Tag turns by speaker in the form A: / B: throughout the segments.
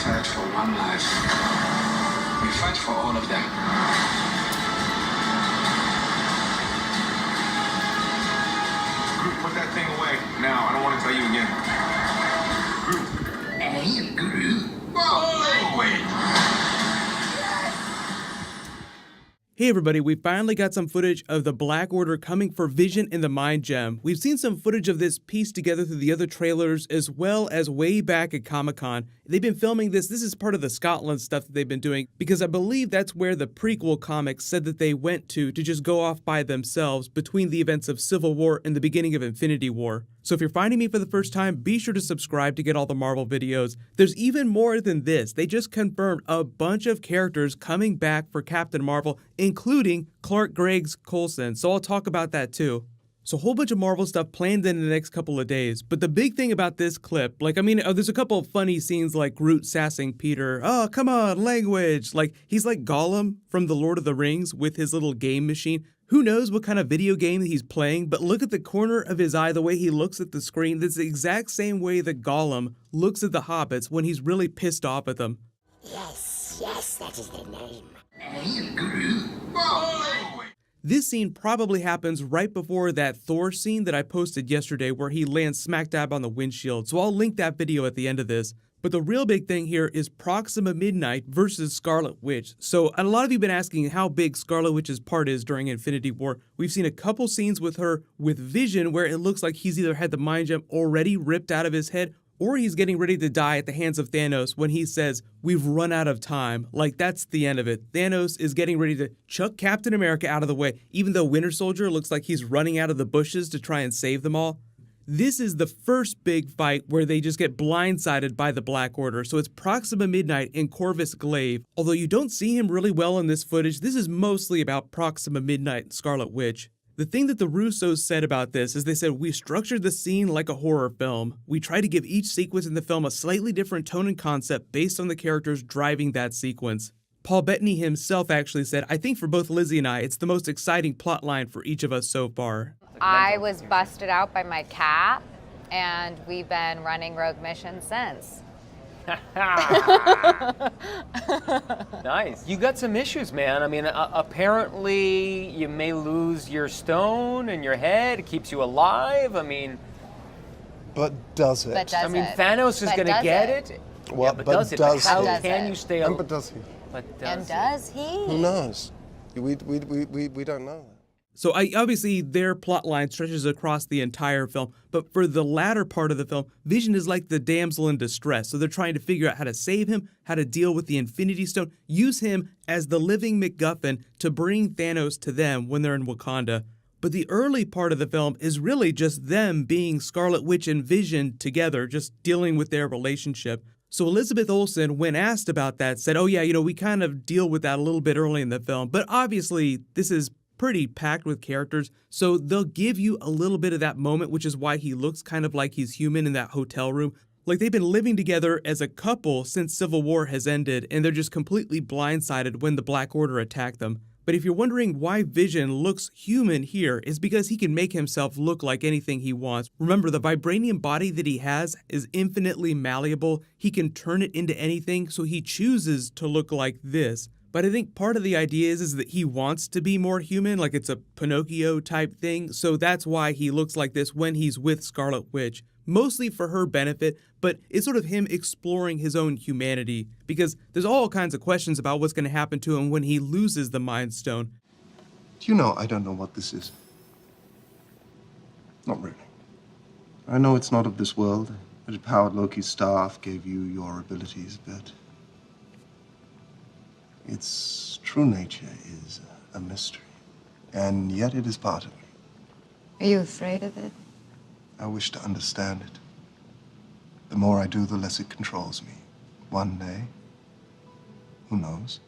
A: fight for one life. We fight for all of them.
B: Groot, put that thing away. Now, I don't want to tell you again. Groot.
A: Hey, Groot.
B: Whoa, wait.
C: Hey everybody, we finally got some footage of the Black Order coming for Vision and the Mind Gem. We've seen some footage of this pieced together through the other trailers as well as way back at Comic-Con. They've been filming this. This is part of the Scotland stuff that they've been doing because I believe that's where the prequel comics said that they went to just go off by themselves between the events of Civil War and the beginning of Infinity War. So if you're finding me for the first time, be sure to subscribe to get all the Marvel videos. There's even more than this. They just confirmed a bunch of characters coming back for Captain Marvel, including Clark Greggs Coulson, so I'll talk about that too. So a whole bunch of Marvel stuff planned in the next couple of days, but the big thing about this clip, there's a couple of funny scenes like Groot sassing Peter, oh, come on, language, like he's like Gollum from The Lord of the Rings with his little game machine. Who knows what kind of video game he's playing, but look at the corner of his eye, the way he looks at the screen. That's the exact same way that Gollum looks at the hobbits when he's really pissed off at them.
D: Yes, that is the name.
A: Hey, Groot.
B: Whoa, wait.
C: This scene probably happens right before that Thor scene that I posted yesterday where he lands smack dab on the windshield, so I'll link that video at the end of this. But the real big thing here is Proxima Midnight versus Scarlet Witch. So a lot of you have been asking how big Scarlet Witch's part is during Infinity War. We've seen a couple scenes with her with Vision where it looks like he's either had the mind gem already ripped out of his head or he's getting ready to die at the hands of Thanos when he says, we've run out of time. Like, that's the end of it. Thanos is getting ready to chuck Captain America out of the way, even though Winter Soldier looks like he's running out of the bushes to try and save them all. This is the first big fight where they just get blindsided by the Black Order, so it's Proxima Midnight and Corvus Glaive. Although you don't see him really well in this footage, this is mostly about Proxima Midnight and Scarlet Witch. The thing that the Russos said about this is they said, we structured the scene like a horror film. We try to give each sequence in the film a slightly different tone and concept based on the characters driving that sequence. Paul Bettany himself actually said, I think for both Lizzie and I, it's the most exciting plot line for each of us so far.
E: I was busted out by my cat, and we've been running rogue missions since.
F: Nice. You got some issues, man. I mean, apparently you may lose your stone in your head. It keeps you alive. I mean...
G: But does it?
E: But does
F: I mean,
E: it?
F: Thanos is
E: But
F: going to
E: does
F: get
E: it?
F: it.
G: Well,
F: Yeah, but
G: but
F: does it?
G: does
F: How
G: he?
E: Does
F: can
E: it?
F: you stay
G: And
F: alive?
G: but does he?
F: But does
E: And
F: he?
E: does he?
G: Who knows? We don't know that.
C: So obviously their plot line stretches across the entire film, but for the latter part of the film, Vision is like the damsel in distress. So they're trying to figure out how to save him, how to deal with the Infinity Stone, use him as the living MacGuffin to bring Thanos to them when they're in Wakanda. But the early part of the film is really just them being Scarlet Witch and Vision together, just dealing with their relationship. So Elizabeth Olsen, when asked about that, said, oh yeah, we kind of deal with that a little bit early in the film, but obviously this is pretty packed with characters, so they'll give you a little bit of that moment, which is why he looks kind of like he's human in that hotel room. Like they've been living together as a couple since Civil War has ended, and they're just completely blindsided when the Black Order attack them. But if you're wondering why Vision looks human here, it's because he can make himself look like anything he wants. Remember, the vibranium body that he has is infinitely malleable. He can turn it into anything, so he chooses to look like this. But I think part of the idea is that he wants to be more human, like it's a Pinocchio type thing, so that's why he looks like this when he's with Scarlet Witch. Mostly for her benefit, but it's sort of him exploring his own humanity, because there's all kinds of questions about what's going to happen to him when he loses the Mind Stone.
G: Do you know I don't know what this is? Not really. I know it's not of this world. That it powered Loki's staff, gave you your abilities, but its true nature is a mystery. And yet it is part of me.
E: Are you afraid of it?
G: I wish to understand it. The more I do, the less it controls me. One day, who knows,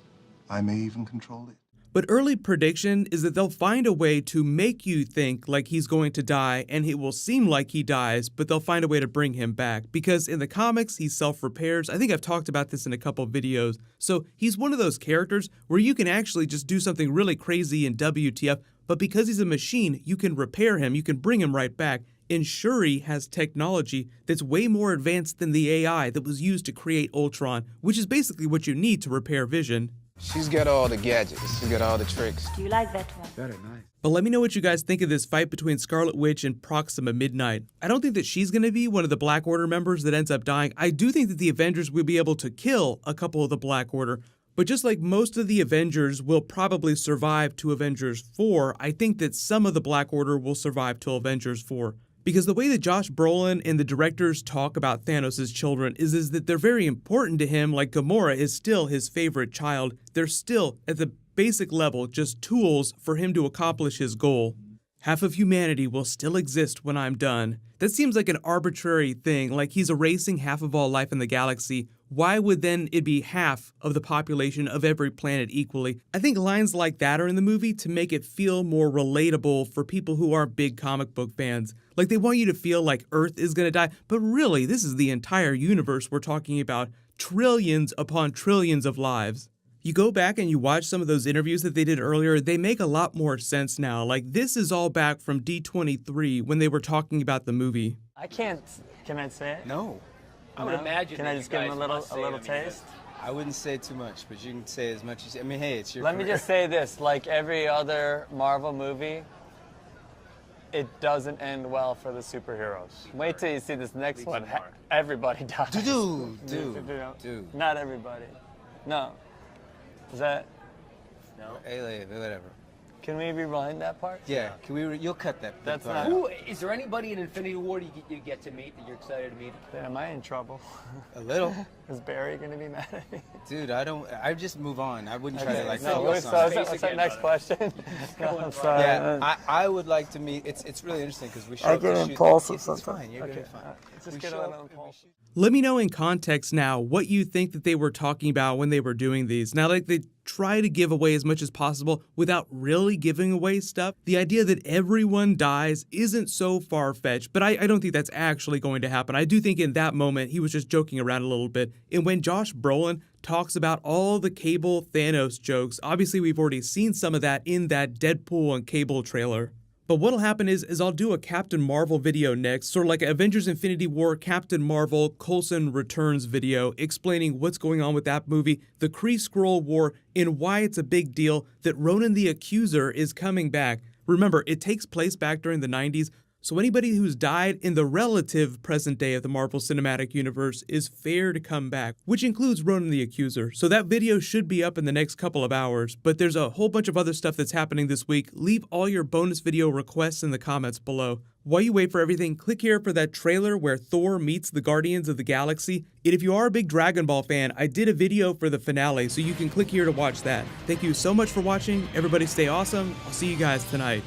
G: I may even control it.
C: But early prediction is that they'll find a way to make you think like he's going to die, and it will seem like he dies, but they'll find a way to bring him back. Because in the comics, he self-repairs. I think I've talked about this in a couple videos. So he's one of those characters where you can actually just do something really crazy in WTF, but because he's a machine, you can repair him, you can bring him right back. And Shuri has technology that's way more advanced than the AI that was used to create Ultron, which is basically what you need to repair Vision.
H: She's got all the gadgets. She's got all the tricks.
I: Do you like that one?
B: Very nice.
C: But let me know what you guys think of this fight between Scarlet Witch and Proxima Midnight. I don't think that she's going to be one of the Black Order members that ends up dying. I do think that the Avengers will be able to kill a couple of the Black Order. But just like most of the Avengers will probably survive to Avengers 4, I think that some of the Black Order will survive till Avengers 4. Because the way that Josh Brolin and the directors talk about Thanos' children is that they're very important to him, like Gamora is still his favorite child. They're still, at the basic level, just tools for him to accomplish his goal. Half of humanity will still exist when I'm done. That seems like an arbitrary thing, like he's erasing half of all life in the galaxy. Why would then it be half of the population of every planet equally? I think lines like that are in the movie to make it feel more relatable for people who aren't big comic book fans. Like they want you to feel like Earth is gonna die, but really this is the entire universe we're talking about. Trillions upon trillions of lives. You go back and you watch some of those interviews that they did earlier, they make a lot more sense now. Like this is all back from D23 when they were talking about the movie.
J: Can I say it?
K: No.
F: I would imagine.
J: Can I just give him a little taste?
K: I wouldn't say too much, but you can say as much as, I mean, hey, it's your
J: Let
K: career.
J: me just say this, like every other Marvel movie, it doesn't end well for the superheroes. Wait till you see this next one. Everybody dies.
K: Dude.
J: Not everybody. No. Is that?
K: No. Hey, whatever.
J: Can we rewind that part?
K: Yeah. Can we? You'll cut that.
J: That's
K: part
J: not.
K: out.
F: Who is there anybody in Infinity War you get to meet that you're excited to meet?
J: Am I in trouble?
K: A little.
J: Is Barry gonna be mad at me?
K: Dude, I just move on. I wouldn't try to like.
J: So
K: focus
J: what's
K: on it.
J: that next question? I'm sorry.
K: Yeah, I would like to meet. It's really interesting because we show
J: I
K: up to
J: get
K: shoot.
J: impulsive
K: It's
J: sometimes.
K: fine. You're
J: Okay.
K: fine.
J: Just
K: We
J: get
K: show
J: a
K: up
J: little
K: and we
J: impulsive.
K: shoot.
C: Let me know in context now what you think that they were talking about when they were doing these. Now, like they try to give away as much as possible without really giving away stuff. The idea that everyone dies isn't so far-fetched, but I don't think that's actually going to happen. I do think in that moment he was just joking around a little bit. And when Josh Brolin talks about all the Cable Thanos jokes, obviously we've already seen some of that in that Deadpool and Cable trailer. But what'll happen is I'll do a Captain Marvel video next, sort of like an Avengers Infinity War Captain Marvel Coulson Returns video explaining what's going on with that movie, the Kree-Skrull War, and why it's a big deal that Ronan the Accuser is coming back. Remember, it takes place back during the 90s, so anybody who's died in the relative present day of the Marvel Cinematic Universe is fair to come back, which includes Ronan the Accuser. So that video should be up in the next couple of hours, but there's a whole bunch of other stuff that's happening this week. Leave all your bonus video requests in the comments below. While you wait for everything, click here for that trailer where Thor meets the Guardians of the Galaxy. And if you are a big Dragon Ball fan, I did a video for the finale, so you can click here to watch that. Thank you so much for watching. Everybody stay awesome. I'll see you guys tonight.